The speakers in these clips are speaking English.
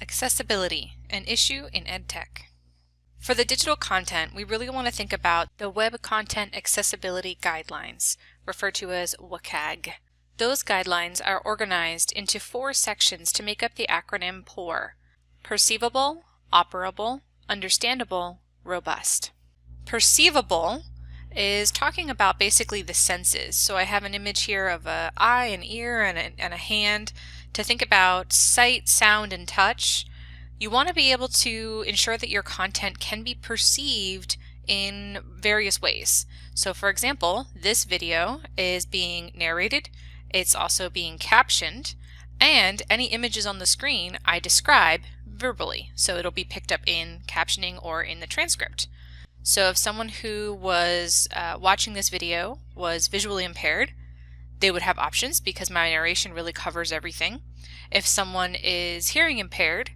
Accessibility, an issue in EdTech. For the digital content, we really want to think about the Web Content Accessibility Guidelines, referred to as WCAG. Those guidelines are organized into 4 sections to make up the acronym POUR: Perceivable, Operable, Understandable, Robust. Perceivable is talking about basically the senses. So I have an image here of an eye, an ear, and a hand to think about sight, sound, and touch. You want to be able to ensure that your content can be perceived in various ways. So for example, this video is being narrated, it's also being captioned, and any images on the screen I describe verbally. So it'll be picked up in captioning or in the transcript. So if someone who was watching this video was visually impaired, they would have options because my narration really covers everything. If someone is hearing impaired,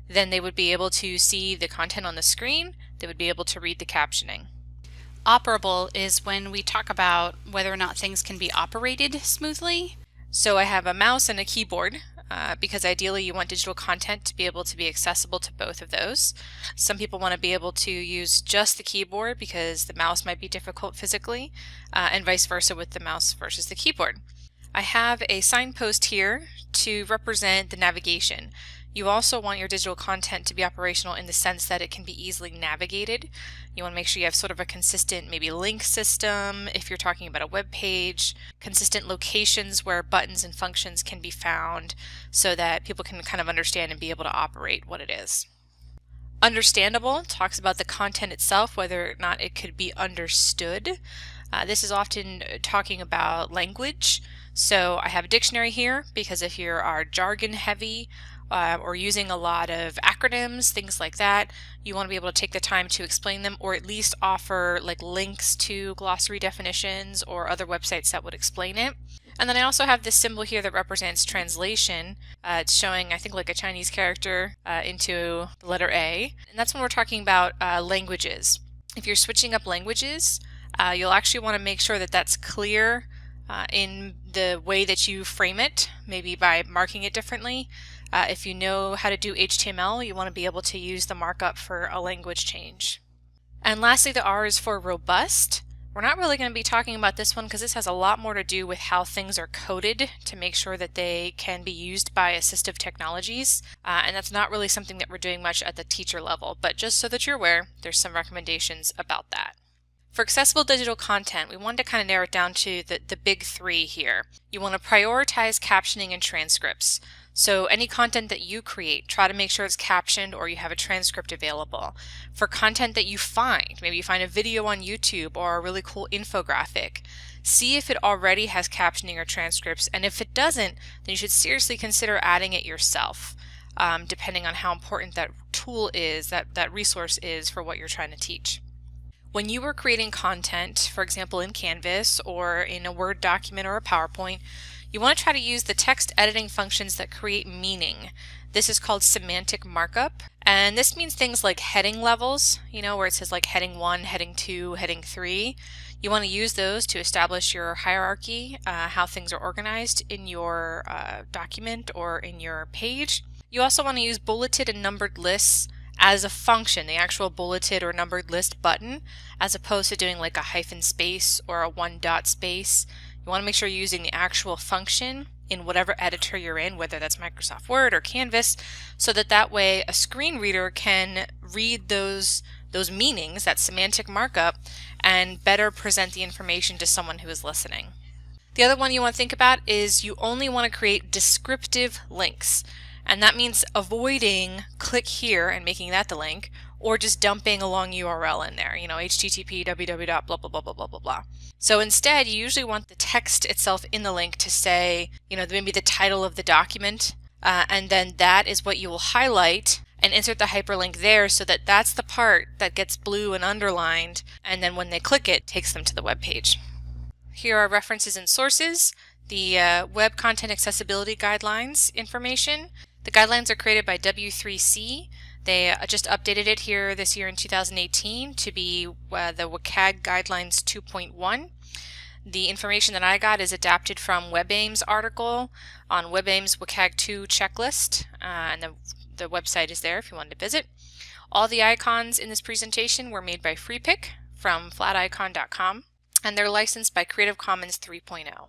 then they would be able to see the content on the screen, they would be able to read the captioning. Operable is when we talk about whether or not things can be operated smoothly. So I have a mouse and a keyboard because ideally you want digital content to be able to be accessible to both of those. Some people want to be able to use just the keyboard because the mouse might be difficult physically, and vice versa with the mouse versus the keyboard. I have a signpost here to represent the navigation. You also want your digital content to be operational in the sense that it can be easily navigated. You want to make sure you have sort of a consistent maybe link system if you're talking about a web page, consistent locations where buttons and functions can be found so that people can kind of understand and be able to operate what it is. Understandable talks about the content itself, whether or not it could be understood. This is often talking about language. So I have a dictionary here because if you are jargon heavy, or using a lot of acronyms, things like that, you want to be able to take the time to explain them or at least offer like links to glossary definitions or other websites that would explain it. And then I also have this symbol here that represents translation. It's showing, I think, like a Chinese character into the letter A. And that's when we're talking about languages. If you're switching up languages, you'll actually want to make sure that that's clear in the way that you frame it, maybe by marking it differently. If you know how to do HTML, you want to be able to use the markup for a language change. And lastly, the R is for robust. We're not really going to be talking about this one because this has a lot more to do with how things are coded to make sure that they can be used by assistive technologies. And that's not really something that we're doing much at the teacher level, but just so that you're aware, there's some recommendations about that. For accessible digital content, we wanted to kind of narrow it down to the big 3 here. You want to prioritize captioning and transcripts. So any content that you create, try to make sure it's captioned or you have a transcript available. For content that you find, maybe you find a video on YouTube or a really cool infographic, see if it already has captioning or transcripts, and if it doesn't, then you should seriously consider adding it yourself, depending on how important that tool is, that resource is for what you're trying to teach. When you are creating content, for example in Canvas or in a Word document or a PowerPoint, you want to try to use the text editing functions that create meaning. This is called semantic markup, and this means things like heading levels, where it says like heading 1, heading 2, heading 3. You want to use those to establish your hierarchy, how things are organized in your document or in your page. You also want to use bulleted and numbered lists as a function, the actual bulleted or numbered list button, as opposed to doing like a hyphen space or a 1 dot space. You want to make sure you're using the actual function in whatever editor you're in, whether that's Microsoft Word or Canvas, so that way a screen reader can read those meanings, that semantic markup, and better present the information to someone who is listening. The other one you want to think about is you only want to create descriptive links. And that means avoiding click here and making that the link, or just dumping a long URL in there, http www blah blah blah blah blah blah blah. So instead, you usually want the text itself in the link to say, maybe the title of the document, and then that is what you will highlight and insert the hyperlink there so that that's the part that gets blue and underlined, and then when they click it, takes them to the web page. Here are references and sources, the Web Content Accessibility Guidelines information. The guidelines are created by W3C. They just updated it here this year in 2018 to be the WCAG Guidelines 2.1. The information that I got is adapted from WebAIM's article on WebAIM's WCAG 2 checklist, and the website is there if you wanted to visit. All the icons in this presentation were made by FreePick from flaticon.com, and they're licensed by Creative Commons 3.0.